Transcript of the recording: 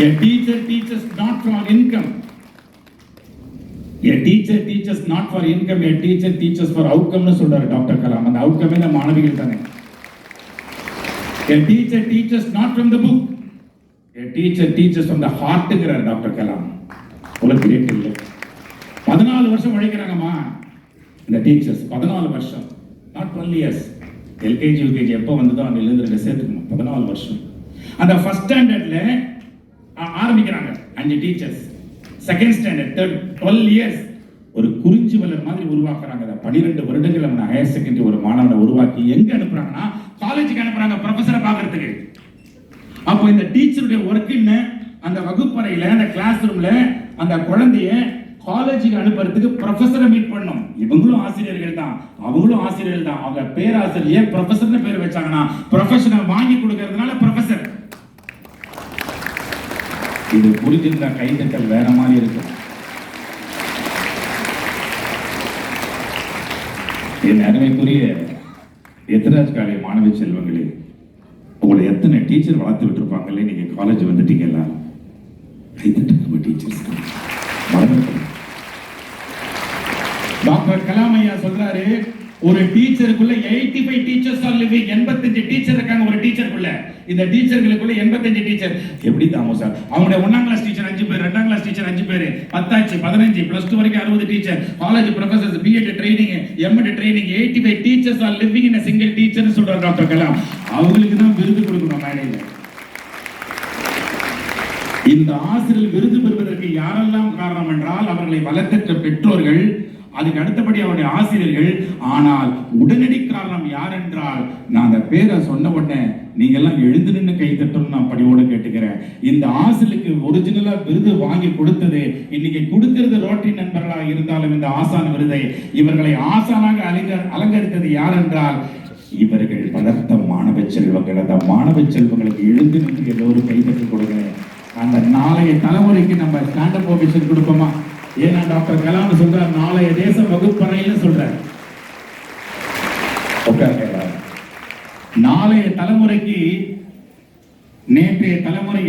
A teacher teaches not for income. A teacher teaches not for income. A teacher teaches for outcome னு சொல்றாரு doctor Kalam. அந்த outcome இந்த மாணவிகள் தானே. A teacher teaches not from the book. A teacher teaches from the heart ங்கறார் doctor Kalam. உங்களுக்கு great இல்ல. 14 வருஷம் உழைக்கறாங்கமா இந்த டீச்சர்ஸ். 14 வருஷம். Not 12 years. LKG UKG எப்போ வந்ததோ அங்க எழுந்திருக்க சேர்த்துக்கணும். 14 வருஷம். அந்த ஃபர்ஸ்ட் ஸ்டாண்டர்ட்ல ஆரம்பிக்கிறாங்க 5 teachers. Second standard, third, 12 years ஒரு குறிஞ்சி வளர் மாதிரி உருவாக்குறாங்க. 12 வருடங்கள் நம்ம ஹையர் செகண்டரி ஒரு மாணவனை உருவாக்கி எங்க அனுப்புறாங்கன்னா காலேஜுக்கு அனுப்புறாங்க ப்ரொஃபஸரை பார்க்கறதுக்கு. அப்போ இந்த டீச்சருடைய ஒர்க் என்ன? அந்த வகுப்பறையில அந்த கிளாஸ் ரூம்ல அந்த குழந்தைய காலேஜுக்கு அனுப்புறதுக்கு ப்ரொஃபஸரை மீட் பண்ணணும். இவங்களும் ஆசிரியர்கள் தான், அவங்களும் ஆசிரியர்கள் தான். அவங்க பேராசிரியர் ப்ரொஃபஸர்னு பேர் வச்சாங்கன்னா ப்ரொஃபஷனை வாங்கி கொடுக்கறதுனால ப்ரொஃபஸர். இது புரிஞ்சிருந்தா கைதட்டல் வேற மாதிரி இருக்கும். என் அருமைக்குரிய எத்திராஜ் காலை மாணவ செல்வங்களே, உங்களை எத்தனை டீச்சர் வளர்த்து விட்டுருப்பாங்களே, நீங்க காலேஜ் வந்துட்டீங்களா? கைதட்டுங்க டீச்சர்ஸ். டாக்டர் கலாம் ஐயா சொல்றாரு, ஒரு டீச்சருக்குள்ள 85 டீச்சர்ஸ் ஆர் லிவிங். 85 டீச்சர் இருக்காங்க ஒரு டீச்சருக்குள்ள. இந்த டீச்சர்களுக்குள்ள 85 டீச்சர். எப்படி தாமோ சார்? அவங்களுடைய 1ஆம் கிளாஸ் டீச்சர் 5 பேர், 2ஆம் கிளாஸ் டீச்சர் 5 பேர், 10 ஆச்சு, 15, +2 வரைக்கும் 60 teacher, college professors, BEd training, MEd training, 85 teachers are living in a single teacher னு சொல்றார் டாக்டர் கலாம். அவங்களுக்கு தான் விருது கொடுக்கணும் மேடையில. இந்த ஆசிரியர் விருது பெறுவதற்கு யாரெல்லாம் காரணம் என்றால் அவர்களை வளர்த்த பெற்றோர்கள், அதுக்கு அடுத்தபடி அவருடைய ஆசிரியர்கள். ஆனால் உடனடி காரணம் யார் என்றால், நான் அந்த பேரை சொன்ன உடனே நீங்க எல்லாம் எழுந்து நின்று கை தட்டணும் நான் பணியோடு கேட்டுக்கிறேன். இந்த ஆசிரியருக்கு ஒரிஜினலா விருது வாங்கி கொடுத்தது, இன்னைக்கு கொடுக்கிறது ரோட்டரி நண்பர்களாக இருந்தாலும் இந்த ஆசான் விருதை இவர்களை ஆசானாக அலங்கரித்தது யார் என்றால் இவர்கள் வளர்த்த மாணவ செல்வங்கள். அந்த மாணவ செல்வங்களுக்கு எழுந்து நின்று எல்லோரும் கை தட்டு கொடுங்க. அந்த நாளைய தலைமுறைக்கு நம்ம ஸ்டாண்டப் ஓவேஷன் கொடுப்போமா? ஏன்னா டாக்டர் கலாம் சொல்றார், நாளைய தேச வகுப்பறைன்னு சொல்றார். நாளைய தலைமுறைக்கு நேற்றைய தலைமுறை